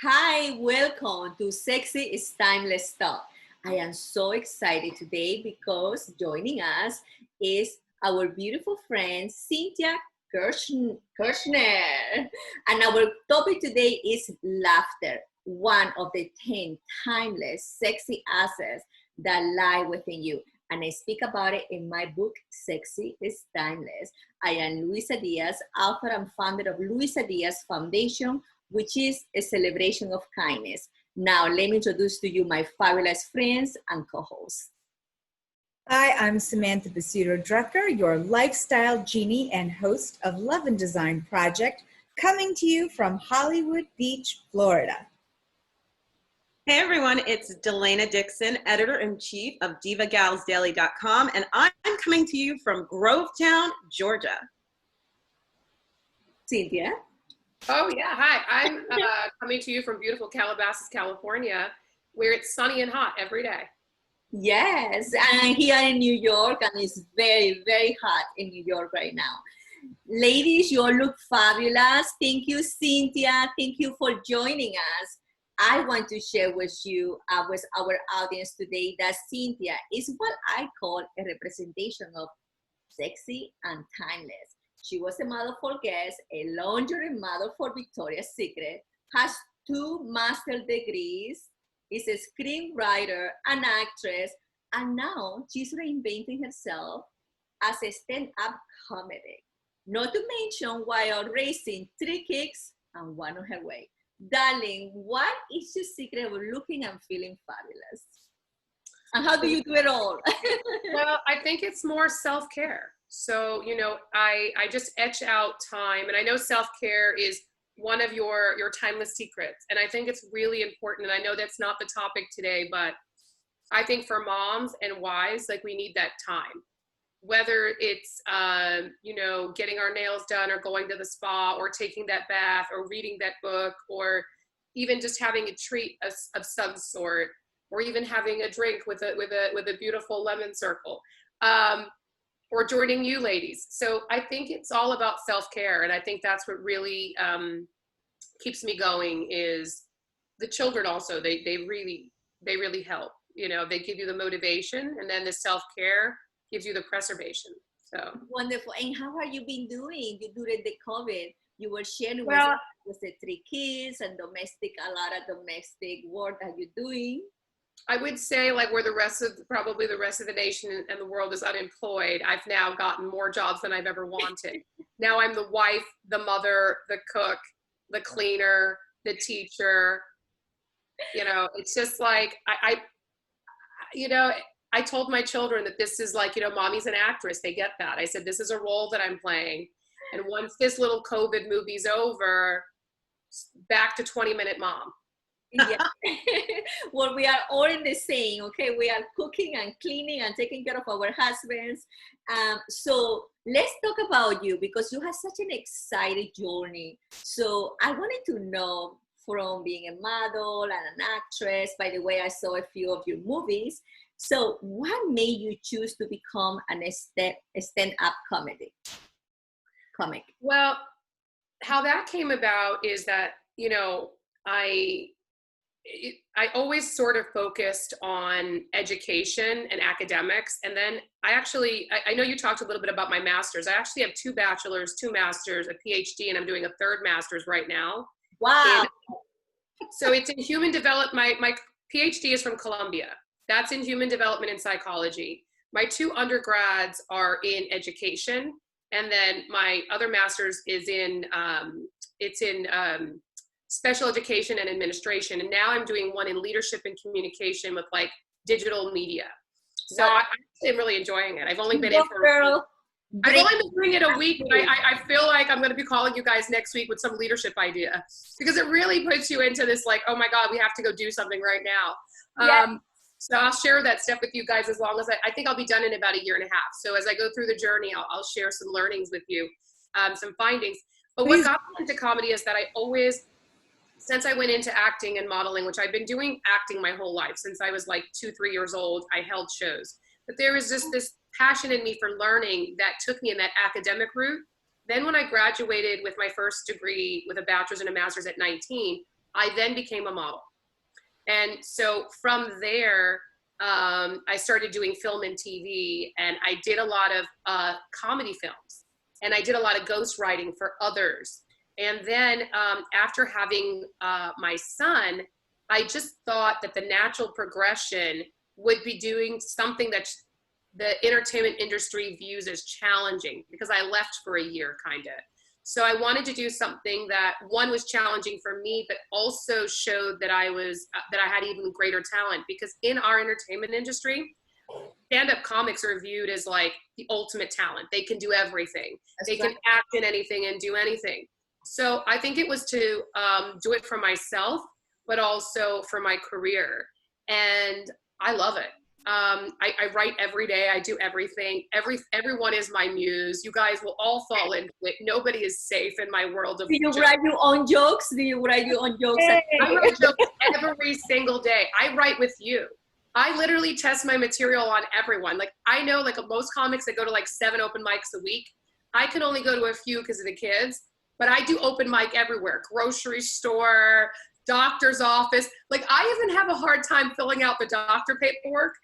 Hi, welcome to Sexy is Timeless Talk. I am so excited today because joining us is our beautiful friend Cynthia Kirchner. And our topic today is laughter, one of the 10 timeless, sexy assets that lie within you. And I speak about it in my book, Sexy is Timeless. I am Luisa Diaz, author and founder of Luisa Diaz Foundation, which is a celebration of kindness. Now, let me introduce to you my fabulous friends and co-hosts. Hi, I'm Samantha Basuto Drucker, your lifestyle genie and host of Love and Design Project, coming to you from Hollywood Beach, Florida. Hey everyone, it's Delana Dixon, editor-in-chief of divagalsdaily.com, and I'm coming to you from Grovetown, Georgia. Cynthia? Oh yeah, hi. I'm coming to you from beautiful Calabasas, California, where it's sunny and hot every day. Yes, and here in New York, and it's very, very hot in New York right now. Ladies, you all look fabulous. Thank you, Cynthia. Thank you for joining us. I want to share with you, with our audience today, that Cynthia is what I call a representation of sexy and timeless. She was a model for Guess, a lingerie model for Victoria's Secret, has 2 master's degrees, is a screenwriter, an actress, and now she's reinventing herself as a stand-up comedy. Not to mention while raising 3 kids and 1 on her way. Darling, what is your secret of looking and feeling fabulous? And how do you do it all? Well, I think it's more self-care. So, I just etch out time, and I know self-care is one of your timeless secrets. And I think it's really important. And I know that's not the topic today, but I think for moms and wives, like, we need that time, whether it's, getting our nails done or going to the spa or taking that bath or reading that book, or even just having a treat of some sort, or even having a drink with a beautiful lemon circle. Or joining you ladies. So I think it's all about self-care. And I think that's what really keeps me going is the children also. They really help. They give you the motivation, and then the self-care gives you the preservation. So wonderful. And how have you been doing during the COVID? You were sharing with the 3 kids and a lot of domestic work that you're doing. I would say, like, where probably the rest of the nation and the world is unemployed, I've now gotten more jobs than I've ever wanted. Now I'm the wife, the mother, the cook, the cleaner, the teacher. It's just like, I told my children that this is like, mommy's an actress. They get that. I said, this is a role that I'm playing. And once this little COVID movie's over, back to 20-minute mom. Yeah. Well, we are all in the same, okay? We are cooking and cleaning and taking care of our husbands. So let's talk about you, because you have such an exciting journey. So I wanted to know, from being a model and an actress, by the way, I saw a few of your movies. So what made you choose to become a stand-up comic? Well, how that came about is that, I always sort of focused on education and academics. And then I know you talked a little bit about my master's. I actually have 2 bachelors, 2 masters, a PhD, and I'm doing a 3rd master's right now. Wow. So it's in human development. My PhD is from Columbia. That's in human development and psychology. My 2 undergrads are in education. And then my other master's is in, special education and administration. And now I'm doing one in leadership and communication with, like, digital media. So I'm really enjoying it. I've only been in for a week. I've only been doing it a week, but I feel like I'm going to be calling you guys next week with some leadership idea, because it really puts you into this, like, oh my God, we have to go do something right now. Yeah. So I'll share that stuff with you guys as long as I think I'll be done in about a year and a half. So as I go through the journey, I'll share some learnings with you, some findings. But what got me into comedy is that since I went into acting and modeling, which I've been doing acting my whole life, since I was like 2-3 years old, I held shows. But there was just this passion in me for learning that took me in that academic route. Then when I graduated with my first degree with a bachelor's and a master's at 19, I then became a model. And so from there, I started doing film and TV, and I did a lot of comedy films, and I did a lot of ghostwriting for others. And then after having my son, I just thought that the natural progression would be doing something that the entertainment industry views as challenging, because I left for a year kind of. So I wanted to do something that, one, was challenging for me, but also showed that I had even greater talent, because in our entertainment industry, stand-up comics are viewed as like the ultimate talent. They can do everything. They can act in anything and do anything. So I think it was to do it for myself, but also for my career. And I love it. I write every day. I do everything. Everyone is my muse. You guys will all fall into it. Nobody is safe in my world of Do you jokes. write your own jokes? Do you write your own jokes? Hey. I write jokes every single day. I write with you. I literally test my material on everyone. Like, I know, like, most comics that go to like 7 open mics a week, I can only go to a few because of the kids, but I do open mic everywhere. Grocery store, doctor's office. Like, I even have a hard time filling out the doctor paperwork,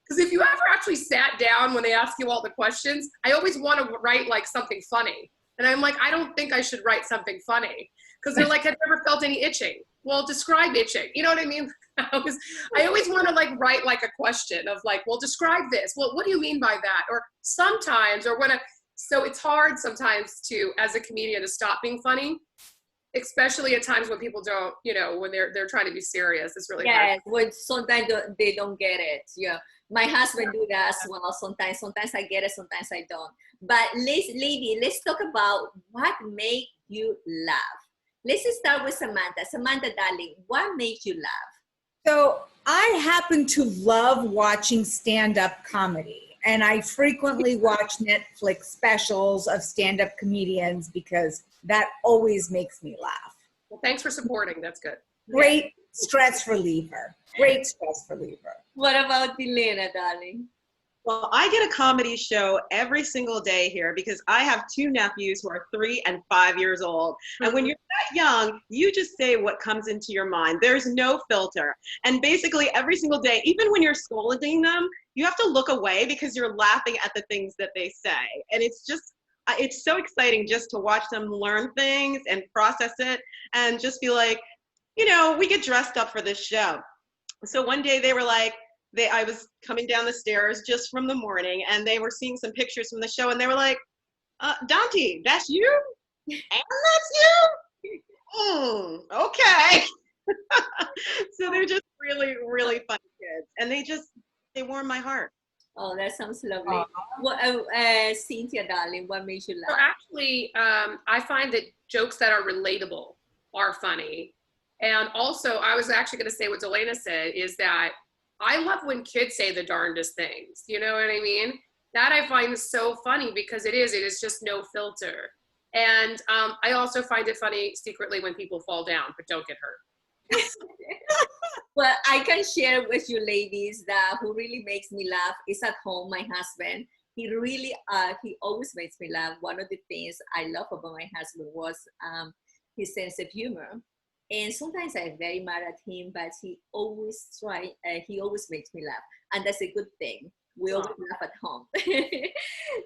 because if you ever actually sat down when they ask you all the questions, I always want to write like something funny. And I'm like, I don't think I should write something funny, because they're like, I've never felt any itching. Well, describe itching. You know what I mean? I always want to like write like a question of like, well, describe this. Well, what do you mean by that? Or sometimes, so it's hard sometimes to, as a comedian, to stop being funny, especially at times when people don't, when they're trying to be serious. It's really hard. Yes, when sometimes they don't get it. Yeah, my husband do that as well. Sometimes I get it, sometimes I don't. But let's talk about what make you laugh. Let's start with Samantha. Samantha, darling, what makes you laugh? So I happen to love watching stand-up comedy, and I frequently watch Netflix specials of stand-up comedians because that always makes me laugh. Well, thanks for supporting. That's good. Great stress reliever. Great stress reliever. What about Elena, darling? Well, I get a comedy show every single day here because I have 2 nephews who are 3 and 5 years old. And when you're that young, you just say what comes into your mind. There's no filter. And basically every single day, even when you're scolding them, you have to look away because you're laughing at the things that they say. And it's so exciting just to watch them learn things and process it and just be like, we get dressed up for this show. So one day they were like, I was coming down the stairs just from the morning, and they were seeing some pictures from the show, and they were like, Dante, that's you? And that's you? Okay. So they're just really, really fun kids, and they warm my heart. Oh, that sounds lovely. What, Cynthia, darling, what makes you So laugh? actually, I find that jokes that are relatable are funny. And also, I was actually going to say what Delana said, is that I love when kids say the darndest things. You know what I mean? That I find so funny because it is just no filter. And I also find it funny secretly when people fall down, but don't get hurt. Well, I can share with you ladies that who really makes me laugh is at home, my husband. He really, he always makes me laugh. One of the things I love about my husband was his sense of humor. And sometimes I'm very mad at him, but he always makes me laugh. And that's a good thing. We always laugh at home.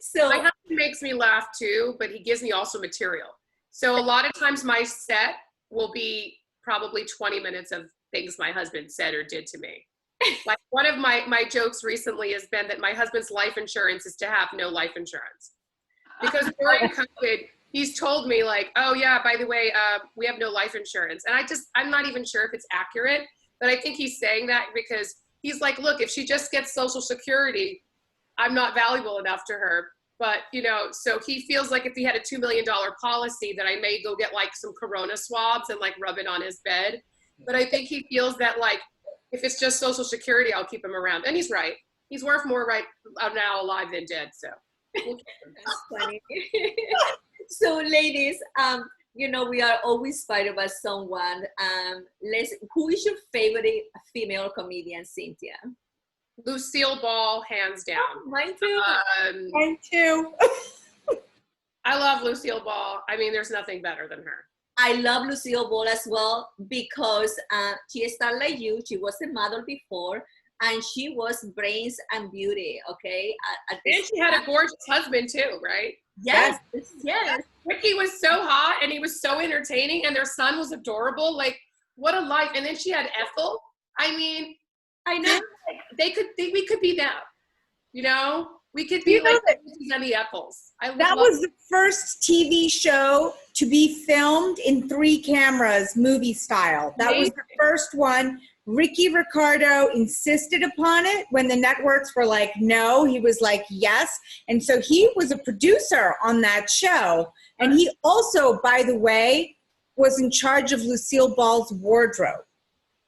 So My husband makes me laugh too, but he gives me also material. So a lot of times my set will be probably 20 minutes of things my husband said or did to me. Like one of my jokes recently has been that my husband's life insurance is to have no life insurance. Because during COVID, he's told me like, oh yeah, by the way, we have no life insurance. And I'm not even sure if it's accurate, but I think he's saying that because he's like, look, if she just gets Social Security, I'm not valuable enough to her. But, so he feels like if he had a $2 million policy that I may go get like some Corona swabs and like rub it on his bed. But I think he feels that like, if it's just Social Security, I'll keep him around. And he's right. He's worth more right now alive than dead. So we'll keep him. that's funny. So ladies, we are always inspired by someone. Who is your favorite female comedian, Cynthia? Lucille Ball, hands down. Oh, mine too. Mine too. I love Lucille Ball. I mean, there's nothing better than her. I love Lucille Ball as well because she started like you. She was a model before, and she was brains and beauty. Okay, And she had a gorgeous husband too, right? yes, yes. Ricky was so hot and he was so entertaining, and their son was adorable. Like, what a life! And then she had Ethel. I mean, I know. we could be them. You know, we could be like the Ethels. That was the first TV show to be filmed in 3 cameras, movie style. That was the first one. Ricky Ricardo insisted upon it when the networks were like, no. He was like, yes. And so he was a producer on that show. And he also, by the way, was in charge of Lucille Ball's wardrobe.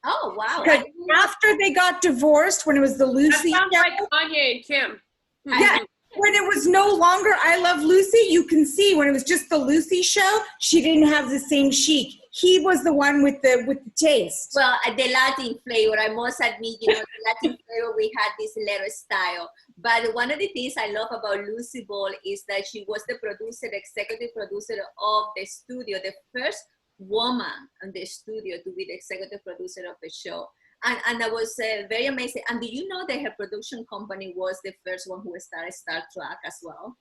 Oh, wow. Because after they got divorced, when it was the Lucy that sounds show, like Kanye and Kim. yeah, when it was no longer I Love Lucy, you can see when it was just the Lucy show, she didn't have the same chic. He was the one with the taste. Well, the Latin flavor, I must admit, the Latin flavor, we had this letter style. But one of the things I love about Lucy Ball is that she was the producer, the executive producer of the studio, the first woman in the studio to be the executive producer of the show. And that was very amazing. And do you know that her production company was the first one who started Star Trek as well?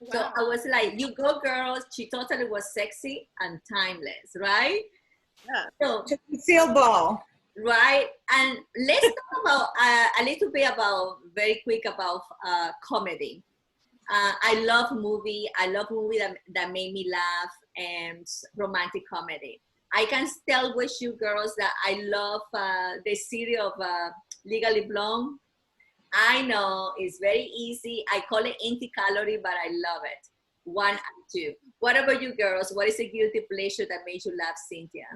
Wow. So I was like, you go girls. She totally was sexy and timeless, right? Yeah. So Lucille Ball. Right. And let's talk about a little bit about, very quick about comedy. I love movie. I love movie that made me laugh, and romantic comedy. I can tell with you girls that I love the series of Legally Blonde. I know it's very easy. I call it anti-calorie, but I love it. 1 and 2. What about you girls? What is a guilty pleasure that made you laugh, Cynthia?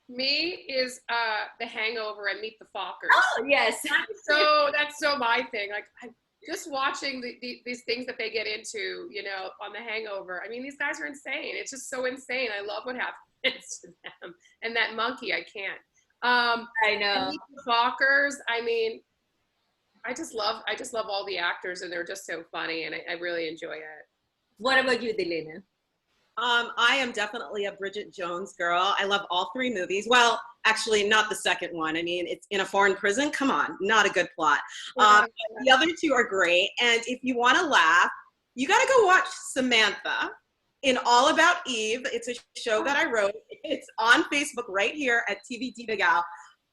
Me is The Hangover and Meet the Fockers. Oh, yes. That's so my thing. Like, just watching these things that they get into, on The Hangover. I mean, these guys are insane. It's just so insane. I love what happens to them. And that monkey, I can't. I know. The Fockers, I mean, I just love all the actors, and they're just so funny, and I really enjoy it. What about you, Delina? I am definitely a Bridget Jones girl. I love all 3 movies. Well, actually, not the second one. I mean, it's in a foreign prison. Come on, not a good plot. The other 2 are great. And if you want to laugh, you got to go watch Samantha in All About Eve. It's a show that I wrote. It's on Facebook right here at TV Diva Gal.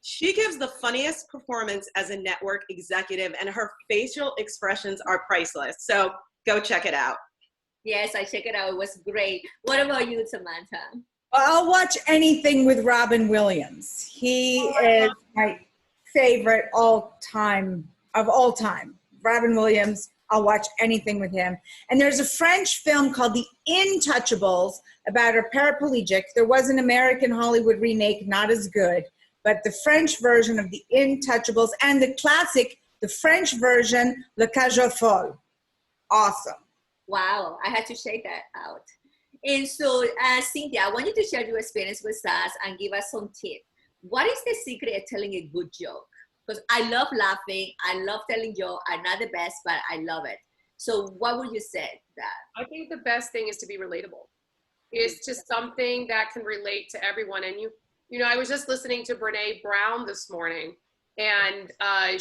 She gives the funniest performance as a network executive, and her facial expressions are priceless. So go check it out. Yes, I checked it out. It was great. What about you, Samantha? I'll watch anything with Robin Williams. He is my favorite of all time. Robin Williams, I'll watch anything with him. And there's a French film called The Intouchables about a paraplegic. There was an American Hollywood remake, not as good, but the French version of The Intouchables and the classic, the French version, Le Cage aux Folles. Awesome. Wow, I had to check that out. And so, Cynthia, I want you to share your experience with us and give us some tips. What is the secret of telling a good joke? Because I love laughing. I love telling jokes. I'm not the best, but I love it. So what would you say that? I think the best thing is to be relatable. It's just something that can relate to everyone. And I was just listening to Brene Brown this morning, and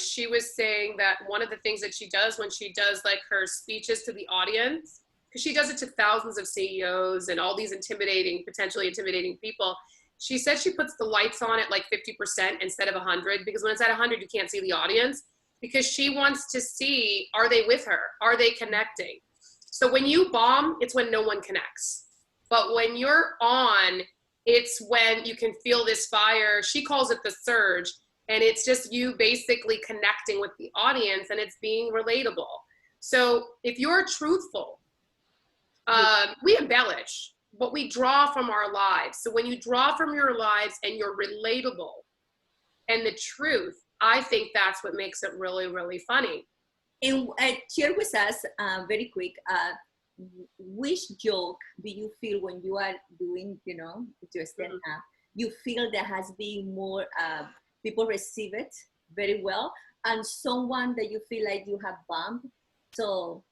she was saying that one of the things that she does when she does like her speeches to the audience, because she does it to thousands of CEOs and all these potentially intimidating people, she said she puts the lights on at like 50% instead of 100, because when it's at 100, you can't see the audience, because she wants to see, are they with her? Are they connecting? So when you bomb, it's when no one connects. But when you're on, it's when you can feel this fire. She calls it the surge. And it's just you basically connecting with the audience, and it's being relatable. So if you're truthful, we embellish, but we draw from our lives. So when you draw from your lives and you're relatable and the truth, I think that's what makes it really, really funny. And share with us very quick, which joke do you feel when you are doing, your stand-up, you feel there has been more, people receive it very well, and someone that you feel like you have bumped? So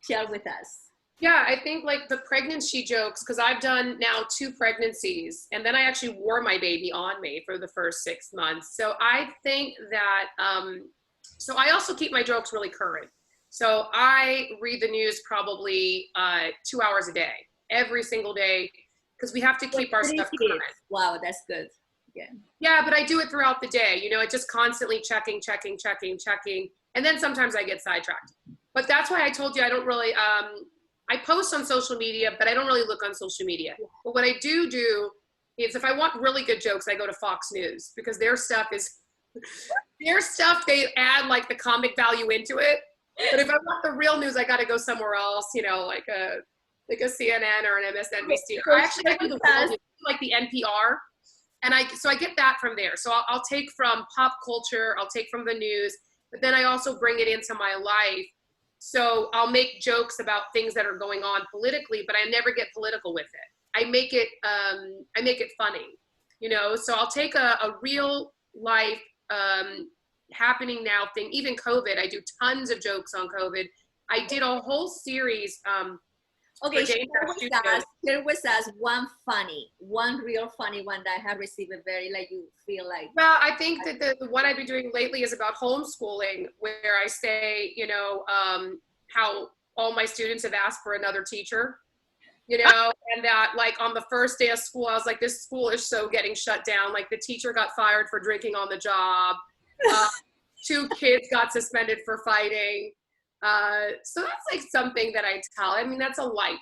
share with us. Yeah, I think like the pregnancy jokes, because I've done now 2 pregnancies, and then I actually wore my baby on me for the first 6 months. So I think that, so I also keep my jokes really current. So I read the news probably 2 hours a day, every single day, because we have to keep our stuff current. Wow, that's good. Yeah. Yeah, but I do it throughout the day. You know, it's just constantly checking. And then sometimes I get sidetracked. But that's why I told you I don't really, I post on social media, but I don't really look on social media. But what I do is if I want really good jokes, I go to Fox News because their stuff, they add like the comic value into it. But if I want the real news, I got to go somewhere else, you know, like a CNN or an MSNBC. Or actually, I do the world news, like the NPR. And so I get that from there. So I'll take from pop culture, I'll take from the news, but then I also bring it into my life. So I'll make jokes about things that are going on politically, but I never get political with it. I make it funny, you know? So I'll take a real life happening now thing, even COVID. I do tons of jokes on COVID. I did a whole series. Okay, share with us one real funny one that I have received a very, like, you feel like. Well, I think that the one I've been doing lately is about homeschooling, where I say, you know, how all my students have asked for another teacher, you know, and that like on the first day of school, I was like, this school is so getting shut down. Like the teacher got fired for drinking on the job. 2 kids got suspended for fighting. So that's like something that I tell. I mean, that's a light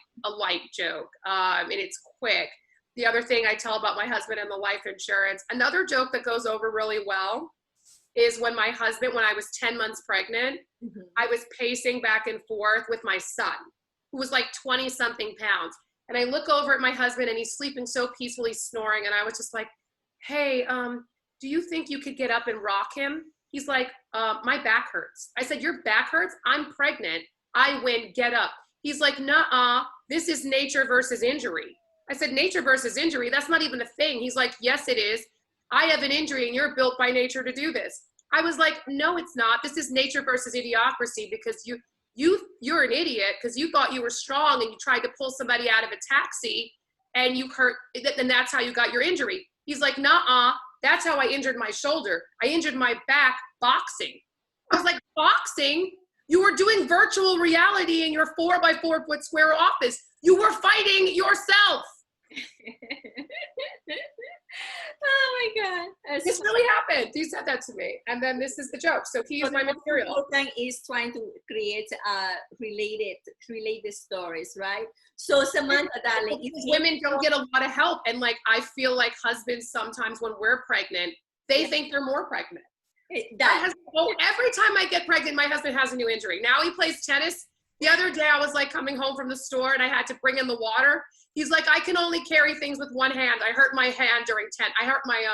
joke, and it's quick. The other thing I tell about my husband and the life insurance, another joke that goes over really well is when my husband, when I was 10 months pregnant, I was pacing back and forth with my son, who was like 20 something pounds. And I look over at my husband and he's sleeping so peacefully, snoring. And I was just like, hey, do you think you could get up and rock him? He's like, my back hurts. I said, your back hurts? I'm pregnant. I win, get up. He's like, nuh-uh, this is nature versus injury. I said, nature versus injury? That's not even a thing. He's like, yes, it is. I have an injury and you're built by nature to do this. I was like, no, it's not. This is nature versus idiocracy because you're an idiot because you thought you were strong and you tried to pull somebody out of a taxi and you hurt, and that's how you got your injury. He's like, nuh-uh. That's how I injured my shoulder. I injured my back boxing. I was like, boxing? You were doing virtual reality in your 4x4 foot square office. You were fighting yourself. Oh my God. This really happened. He said that to me. And then this is the joke. So he is my material. The thing is trying to create related stories, right? So Samantha, darling, women don't get a lot of help. And like, I feel like husbands sometimes when we're pregnant, they think they're more pregnant. Every time I get pregnant, my husband has a new injury. Now he plays tennis. The other day I was like coming home from the store and I had to bring in the water. He's like, I can only carry things with one hand. I hurt my hand I hurt my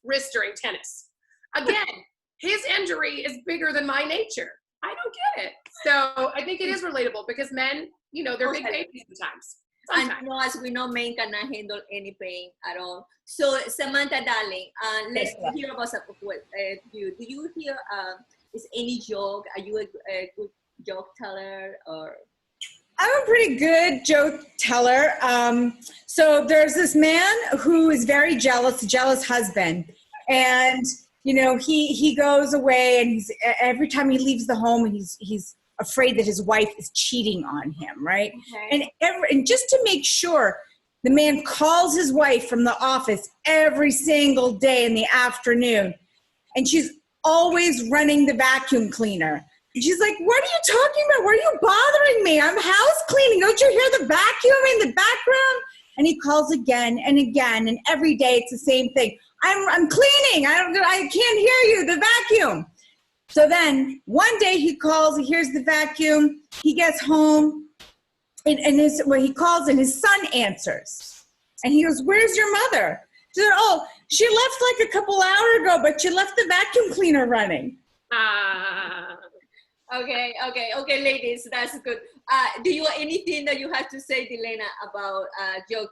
wrist during tennis. Again, his injury is bigger than my nature. I don't get it. So I think it is relatable because men, you know, they're big babies sometimes. And as we know, men cannot handle any pain at all. So Samantha, darling, let's hear about you. Do you hear is any joke? Are you a good joke teller or? I'm a pretty good joke teller. So there's this man who is very jealous, a jealous husband. And, you know, he goes away and every time he leaves the home and he's afraid that his wife is cheating on him, right? Okay. And just to make sure, the man calls his wife from the office every single day in the afternoon. And she's always running the vacuum cleaner. She's like, what are you talking about? Why are you bothering me? I'm house cleaning. Don't you hear the vacuum in the background? And he calls again and again. And every day it's the same thing. I'm cleaning. I can't hear you, the vacuum. So then one day he calls, he hears the vacuum. He gets home and he calls and his son answers. And he goes, where's your mother? She said, oh, she left like a couple hours ago, but she left the vacuum cleaner running. Okay, ladies, that's good. Do you anything that you have to say, Delena, about joke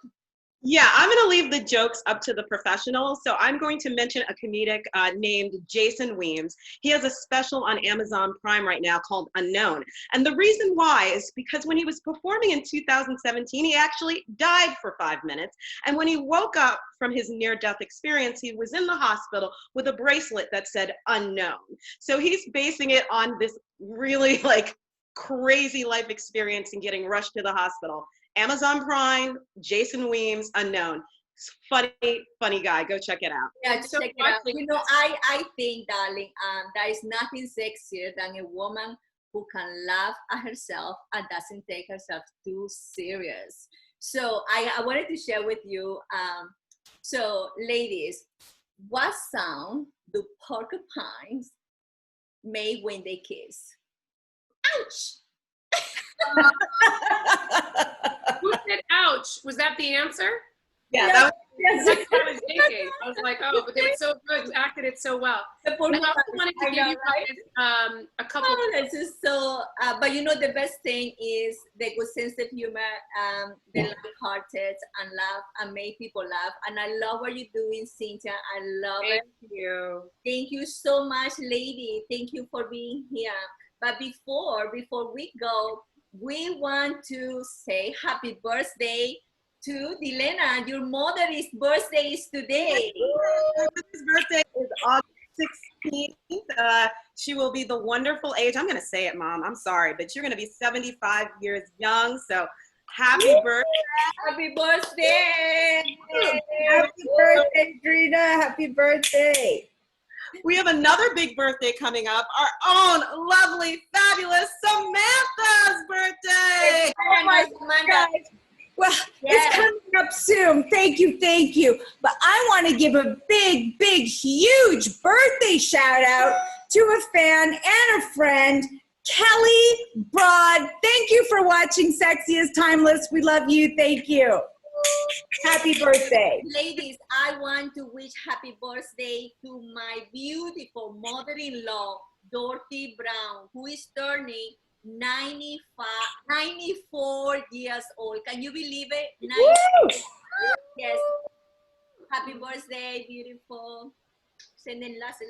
Yeah, I'm going to leave the jokes up to the professionals. So I'm going to mention a comedic named Jason Weems. He has a special on Amazon Prime right now called Unknown. And the reason why is because when he was performing in 2017, he actually died for 5 minutes. And when he woke up from his near-death experience, he was in the hospital with a bracelet that said unknown. So he's basing it on this really like crazy life experience and getting rushed to the hospital. Amazon Prime, Jason Weems, Unknown. Funny, funny guy. Go check it out. Yeah, So check it out. watching You know, I think, darling, there is nothing sexier than a woman who can laugh at herself and doesn't take herself too serious. So I wanted to share with you. So, ladies, what sound do porcupines make when they kiss? Ouch! Who said ouch? Was that the answer? Yeah, that was Yes. That's what I was thinking. I was like, oh, but they were so good. You acted it so well. The I also porcupines, wanted to I give know, you right? guys a couple. Oh, this is so, but you know, the best thing is the good sense of humor, the light-hearted and laugh and make people laugh. And I love what you're doing, Cynthia. I love it. Thank you. Thank you so much, lady. Thank you for being here. But before we go, we want to say happy birthday to Dilena. Your mother's birthday is today. his birthday is August 16th. She will be the wonderful age. I'm going to say it, Mom. I'm sorry, but you're going to be 75 years young. So happy birthday. Happy birthday. Happy birthday, Drina. Happy birthday. We have another big birthday coming up. Our own lovely, fabulous Samantha's birthday. Oh my God. Well, it's coming up soon. Thank you, thank you. But I want to give a big, big, huge birthday shout out to a fan and a friend, Kelly Broad. Thank you for watching Sexy is Timeless. We love you. Thank you. Happy birthday. Ladies, I want to wish happy birthday to my beautiful mother-in-law, Dorothy Brown, who is turning 94 years old. Can you believe it? 94. Yes. Happy birthday, beautiful. Sending lots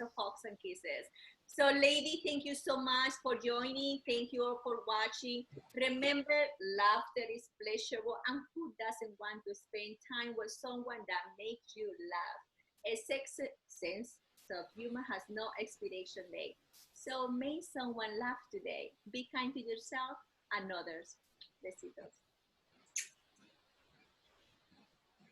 of hugs and kisses. So, lady, thank you so much for joining. Thank you all for watching. Remember, laughter is pleasurable, and who doesn't want to spend time with someone that makes you laugh? A sense of humor has no expiration date. So, make someone laugh today. Be kind to yourself and others. Besitos.